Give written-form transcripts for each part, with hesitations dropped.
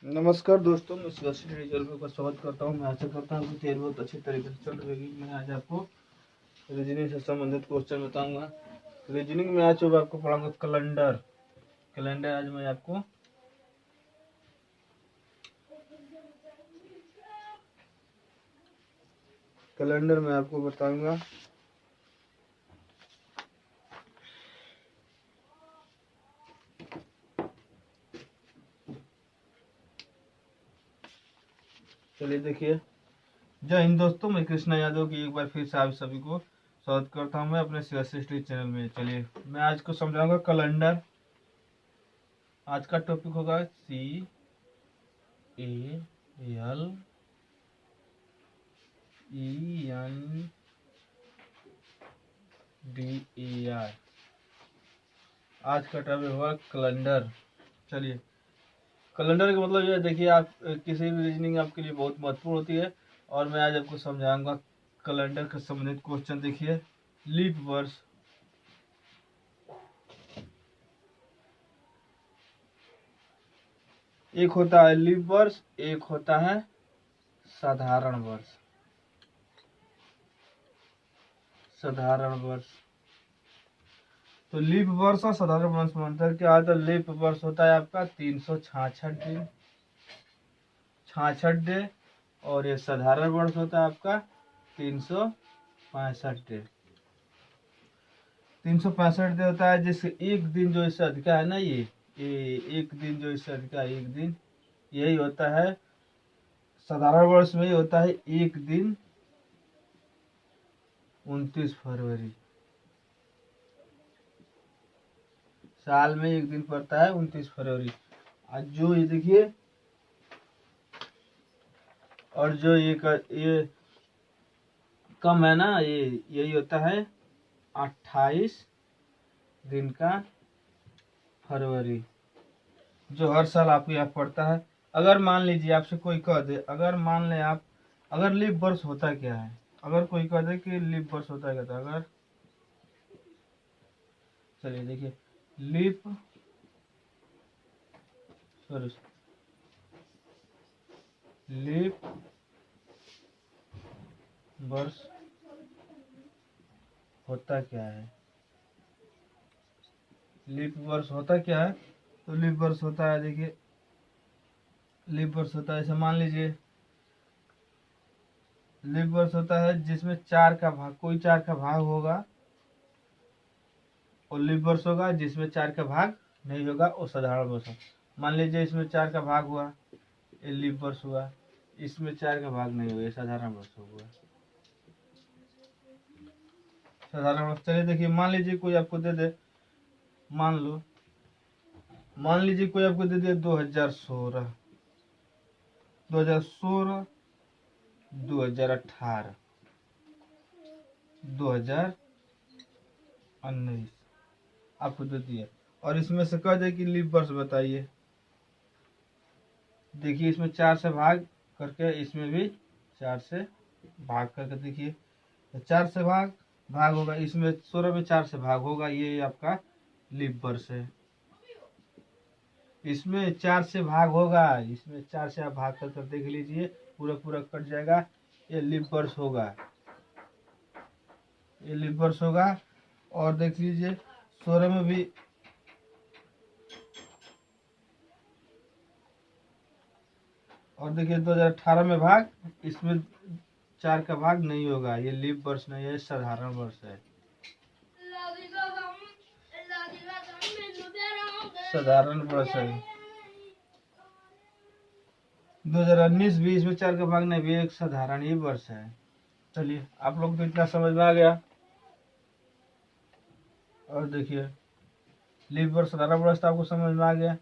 नमस्कार दोस्तों, मैं सुदर्शन रिजल्ट का स्वागत करता हूं। मैं आशा करता हूं कि तैयारी बहुत अच्छी तरीके से चल रही है। मैं आज आपको रीजनिंग से संबंधित क्वेश्चन बताऊंगा। रीजनिंग में आज आपको पढ़ाऊंगा कैलेंडर। कैलेंडर आज मैं आपको बताऊंगा। चलिए देखिए। जय हिंद दोस्तों, मैं कृष्णा यादव की एक बार फिर से आप सभी को स्वागत करता हूं मैं अपने स्टडी चैनल में। चलिए मैं आज को समझाऊंगा कैलेंडर। आज का टॉपिक होगा CALENDAR। आज का टॉपिक होगा कैलेंडर। चलिए, कैलेंडर का मतलब ये देखिए, आप किसी भी रीजनिंग आपके लिए बहुत महत्वपूर्ण होती है और मैं आज आपको समझाऊंगा कैलेंडर के संबंधित क्वेश्चन। देखिए, लीप वर्ष, एक होता है लीप वर्ष, एक होता है साधारण वर्ष। साधारण वर्ष, तो लीप वर्ष और साधारण वर्ष में अंतर क्या आता है? लीप वर्ष होता है आपका 366 दिन, 66 डे, और ये साधारण वर्ष होता है आपका 365 डे। 365 दिन होता है, जिससे एक दिन जो इससे अधिक है ना, ये एक दिन जो इससे अधिक है, एक दिन यही होता है। साधारण वर्ष में ही होता है एक दिन 29 फरवरी। साल में एक दिन पड़ता है 29 फरवरी। आज जो ये देखिए, और जो ये कम है ना, ये यही होता है 28 दिन का फरवरी, जो हर साल आपको यहाँ पड़ता है। अगर मान लीजिए आपसे कोई कह दे, अगर मान ले आप, अगर लीप वर्ष होता क्या है, अगर कोई कह दे कि लीप वर्ष होता क्या था, अगर चलिए देखिए, लीप सॉरी लीप वर्ष होता क्या है? लीप वर्ष होता क्या है? तो लीप वर्ष होता है, देखिए, लीप वर्ष होता है, ऐसे मान लीजिए, लीप वर्ष होता है जिसमें चार का भाग, कोई चार का भाग होगा, और लीप वर्ष होगा जिसमें चार का भाग नहीं होगा, वो साधारण वर्ष है। मान लीजिए इसमें चार का भाग हुआ, ये लीप वर्ष हुआ। इसमें चार का भाग नहीं हुआ, ये साधारण वर्ष हुआ। साधारण वर्ष। चलिए देखिए, मान लीजिए कोई आपको दे दे, मान लीजिए कोई आपको दे दे 2016, 2016, 2018, 2019 आपको दे दिया, और इसमें से कह दे कि लीप वर्ष बताइए। देखिए, इसमें चार से भाग करके, इसमें भी चार से भाग करके, देखिए चार से भाग होगा, इसमें 16 में चार से भाग होगा, ये आपका लीप वर्ष है। इसमें चार से भाग होगा, इसमें चार से आप भाग कर देख लीजिए, पूरा पूरा कट जाएगा, ये लीप वर्ष होगा, ये लीप वर्ष होगा। और देख लीजिए 16 में भी, और देखिए 2018 में भाग, इसमें चार का भाग नहीं होगा, ये लीप वर्ष नहीं है, साधारण वर्ष है। साधारण वर्ष है। 2019 भी, इसमें चार का भाग नहीं, भी एक साधारण ही वर्ष है। चलिए, आप लोग तो इतना समझ में आ गया। और देखिए, लीप वर्ष, साधारण वर्ष आपको समझ में आ गया।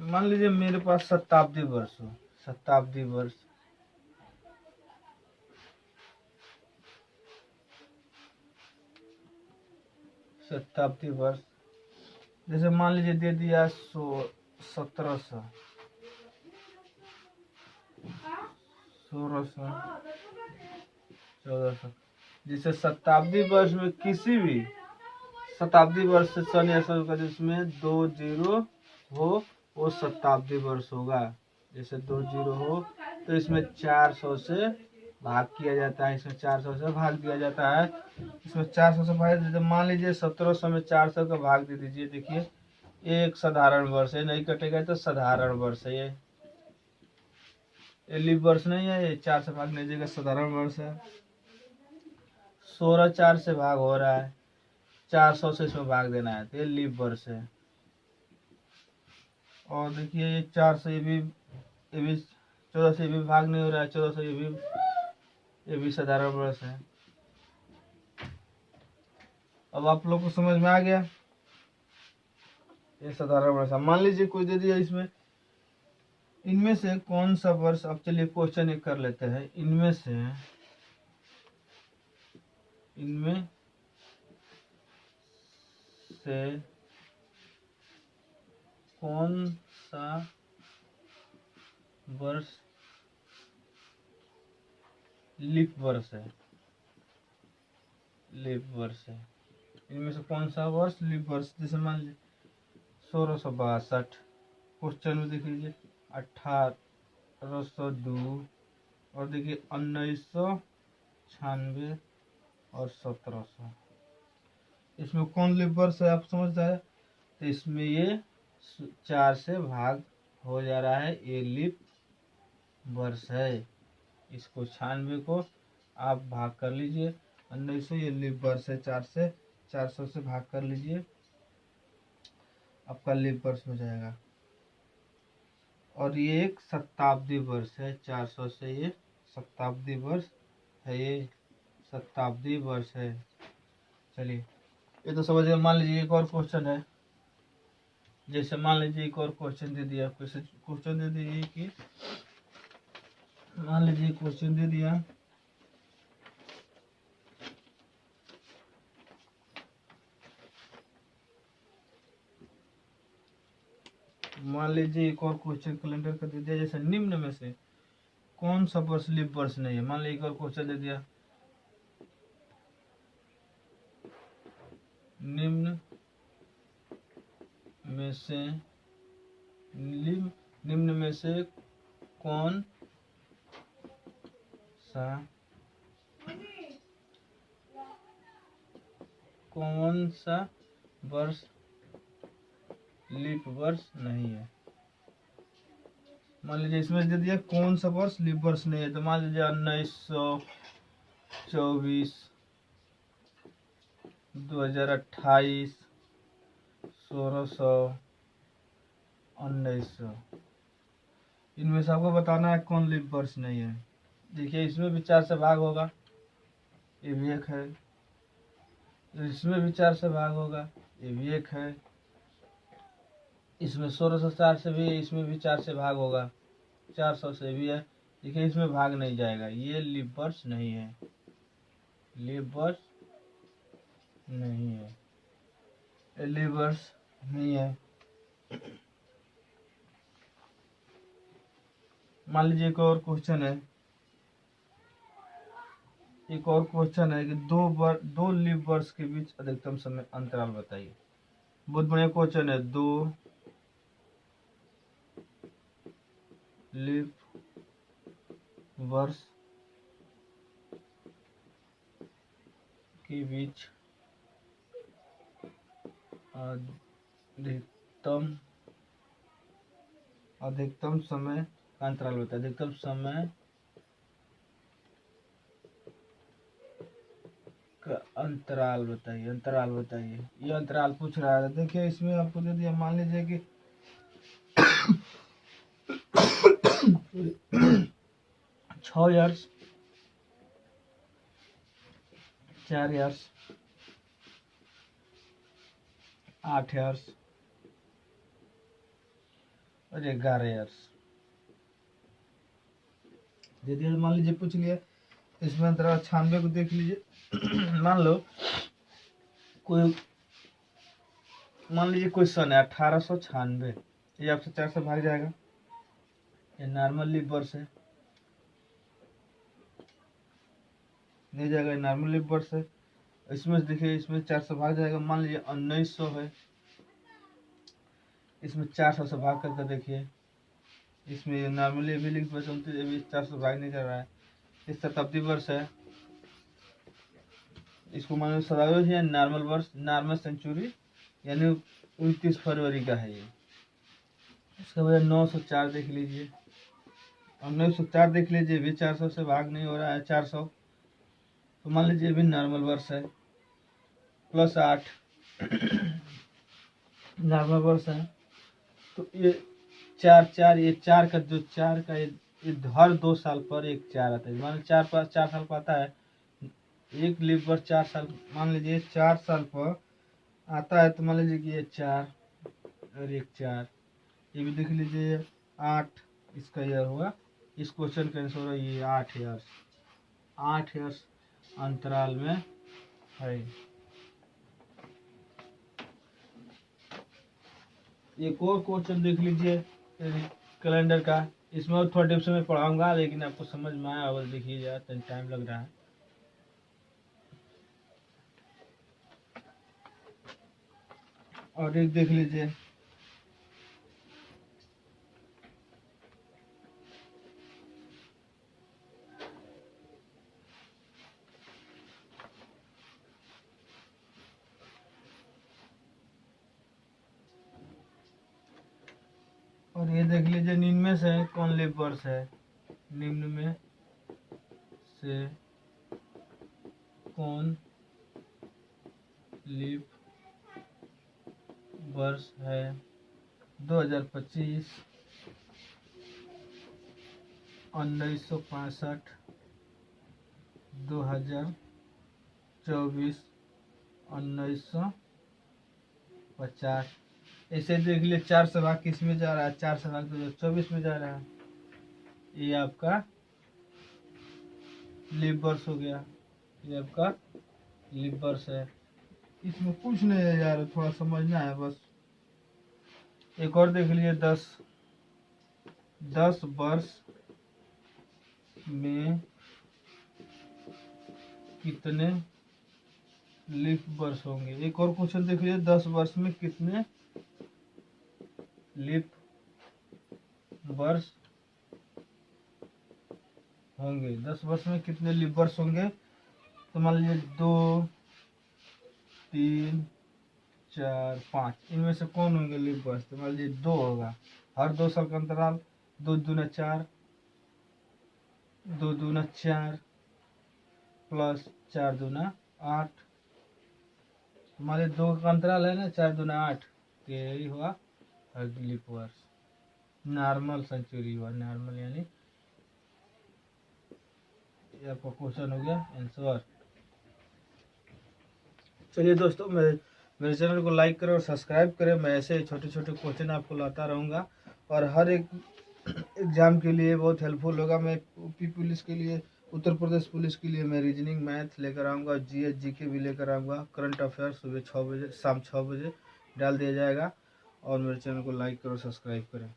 मान लीजिए मेरे पास शताब्दी वर्ष हो, शताब्दी वर्ष, शताब्दी वर्ष, जैसे मान लीजिए दे दिया 1700, 1600, 1400, जिसे शताब्दी वर्ष में किसी भी शताब्दी वर्ष से सन या सन का जिसमें 2 जीरो हो वो शताब्दी वर्ष होगा। जैसे 2 जीरो हो तो इसमें 400 से भाग किया जाता है, इसमें 400 से भाग दिया जाता है। इसमें 400 से भाग दीजिए, मान लीजिए 1700 में 400 का भाग दे दीजिए। देखिए ये एक साधारण वर्ष है, नहीं कटेगा तो साधारण वर्ष है। ये लीप वर्ष नहीं है, ये 4 से भाग नहीं दीजिएगा, साधारण वर्ष है। 16 4 से भाग हो रहा है, 400 से इसमें भाग देना है तो ये लीप वर्ष है। और देखिए ये 4 से ये भी 14 से भी भाग नहीं हो रहा है, 14 से ये भी साधारण वर्ष है। अब आप लोग को समझ में आ गया, ये साधारण वर्ष। मान लीजिए कोई दे दिया इसमें, इनमें से कौन सा वर्ष, अब चलिए क्वेश्चन एक कर लेते हैं। इनमें से कौन सा वर्ष लीप वर्ष है? लीप वर्ष है। इनमें से कौन सा वर्ष लीप वर्ष? जैसे मान लीजिए 1662, क्वेश्चन में देख लीजिए 1802, और देखिए 1996 और 1700। इसमें कौन लीप वर्ष है आप समझ रहे हैं? तो इसमें ये 4 से भाग हो जा रहा है, ये लीप वर्ष है। इसको 96 को आप भाग कर लीजिए, 1900 ये लीप वर्ष है, 400 से भाग कर लीजिए, आपका लीप वर्ष हो जाएगा। और ये एक शताब्दी वर्ष है, 400 से ये शताब्दी वर्ष है, ये शताब्दी वर्ष है। चलिए ये तो समझिए। मान लीजिए एक और क्वेश्चन है, जैसे मान लीजिए एक और क्वेश्चन दे दिया, क्वेश्चन दे दिए कि मान लीजिए क्वेश्चन दे दिया मान लीजिए एक और क्वेश्चन कैलेंडर का दे दिया, जैसे निम्न में से कौन सा वर्ष लीप वर्ष नहीं है। मान लीजिए एक और क्वेश्चन दे दिया, निम्न में से कौन सा वर्ष लीप वर्ष नहीं है। मान लीजिए इसमें दे दिया कौन सा वर्ष लीप वर्ष नहीं है, तो मान लीजिए 1924, 2028, 1600, 1900। इनमें से आपको बताना है कौन लीप वर्ष नहीं है। देखिए इसमें भी 4 से भाग होगा, ये भी एक है। इसमें भी 4 से भाग होगा, ये भी एक है। इसमें 1604 से भी, इसमें भी 4 से भाग होगा, 400 से भी है। देखिए इसमें भाग नहीं जाएगा, ये लीप वर्ष नहीं है, लीप वर्ष नहीं है, लीप वर्ष नहीं है। मान लीजिए एक और क्वेश्चन है, कि दो लीप वर्ष के बीच अधिकतम समय अंतराल बताइए। बहुत बढ़िया क्वेश्चन है। 2 लीप वर्ष के बीच अधिकतम समय का अंतराल बताइए। अधिकतम समय का अंतराल बताइए। ये अंतराल पूछ रहा है। देखिए इसमें आपको दे दिया, मान लीजिए कि 6 इयर्स, 4 इयर्स, 8 इयर्स और 11 इयर्स दे दिया। मान लीजिए पूछ लिया, इसमें अंतराल 96 को देख लीजिए। मान लीजिए कोई सन है 1896, ये आपसे 4 से भाग जाएगा, ये नॉर्मल लीप वर्ष है। नहीं जाएगा, नॉर्मल लीप वर्ष है। इसमें देखिए इसमें 400 भाग जाएगा, मान लीजिए 1900 है, इसमें 400 से भाग करके देखिए, इसमें नॉर्मली अभी लीप वर्ष 29 अभी 400 भाग नहीं कर रहा है। इस शताब्दी वर्ष है, इसको मान लो शताब्दी है नॉर्मल वर्ष, नॉर्मल सेंचुरी यानी 29 फरवरी का है ये। इसका वजह 904 देख लीजिए, अब 904 देख लीजिए, भी 400 से भाग नहीं हो रहा है 400, तो मान लीजिए भी नॉर्मल वर्ष है, प्लस 8 नॉर्मल वर्ष है। तो ये 4 ये 4 का जो 4 का ये हर 2 साल पर एक 4 आता है, मान लीजिए 4 साल पर आता है एक लीप वर्ष, 4 साल मान लीजिए 4 साल पर आता है, तो मान लीजिए कि ये 4 और एक 4, ये भी देख लीजिए 8 इसका ईयर हुआ। इस क्वेश्चन का आंसर होगा ये 8 ईयर्स, 8 ईयर्स अंतराल में है। एक और क्वेश्चन देख लीजिए कैलेंडर का, इसमें और थोड़ा डिप्स में पढ़ाऊंगा, लेकिन आपको समझ में आया और देखिए यार टाइम लग रहा है। और एक देख लीजिए, और ये देख लीजिए निम्न में से कौन लीप वर्ष है, निम्न में से कौन लीप वर्ष है 2025, 1965, 2024, 1950। ऐसे देख लिए 4 से भाग किस में जा रहा है, 4 से भाग 2024 में जा रहा है, ये आपका लीप वर्ष हो गया, ये आपका लीप वर्ष है। इसमें कुछ नहीं है यार, थोड़ा समझना है बस। एक और देख लीजिए 10 वर्ष में कितने लीप वर्ष होंगे। एक और क्वेश्चन देख लीजिए 10 वर्ष में कितने लीप वर्ष होंगे, 10 वर्ष में कितने लीप वर्ष होंगे। तो मान लीजिए 2, 3, 4, 5, इनमें से कौन होंगे लीप वर्ष, तो मान लीजिए 2 होगा, हर 2 साल का अंतराल, 2 दूना 4, 2 दूना 4 प्लस 4 दूना 8, हमारे 2 का अंतराल है ना, 4 दूना 8, तो यही हुआ लीप वर्ष। नॉर्मल सेंचुरी हुआ, नॉर्मल यानी ये आपका क्वेश्चन हो गया आंसर। चलिए दोस्तों, मेरे चैनल को लाइक करें और सब्सक्राइब करें, मैं ऐसे छोटे छोटे क्वेश्चन आपको लाता रहूँगा और हर एक एग्ज़ाम के लिए बहुत हेल्पफुल होगा। मैं यूपी पुलिस के लिए, उत्तर प्रदेश पुलिस के लिए मैं रीजनिंग मैथ लेकर आऊँगा, जीएस जीके भी लेकर आऊँगा। करंट अफेयर सुबह 6 बजे शाम 6 बजे डाल दिया जाएगा, और मेरे चैनल को लाइक करो सब्सक्राइब करें।